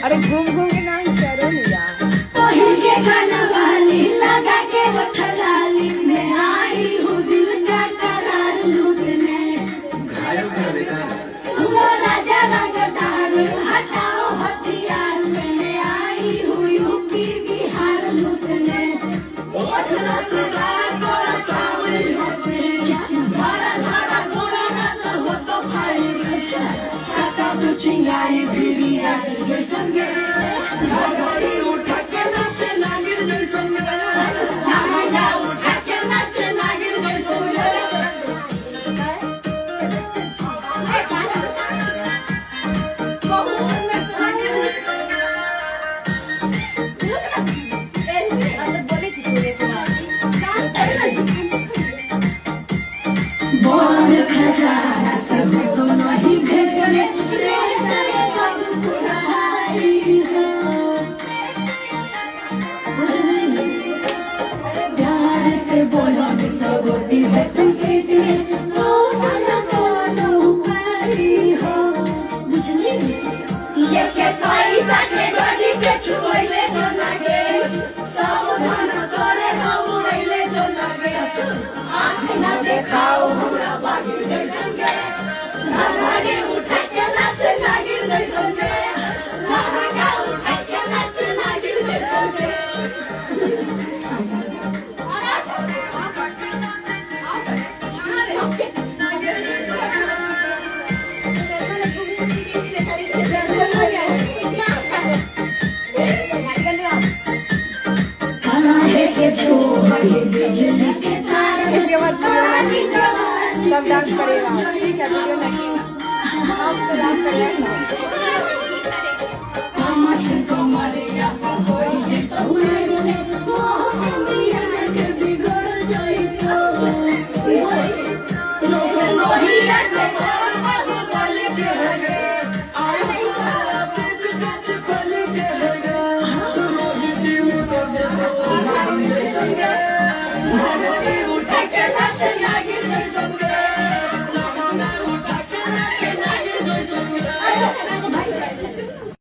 अरे घूम घूम के नाम करो निया पहिल के गाना वाली लगा के बठलाली में आई हूँ दिल का करार लूटने सुनो राजा रंगदार हटाओ हथियार में आई हूँ यूपी बिहार लूटने चिंगाई भिड़िया संगे घड़ी उठा के नाचे नागिन संगे नागा उठा के नाचे नागिन संगे बोल खजाना सब तो नहीं भेटले प्यार से बोलो तो गोटी है तुमसे तो सारा बोलो पारी हो बुझली ये के पैसा के गाड़ी के छुइले जो नागे सावधान तोरे हम उड़ैले जो नागे आँख ना देखाओ हमरा बागी जैसन के नागाड़ी उठा के नाच नागिन जैसन के नागा उठा के नाच नागिन जैसन के बिजली के तार इसके बाद सब डांस करेगा ठीक है वीडियो नहीं हम तो डांस करेंगे Yeah.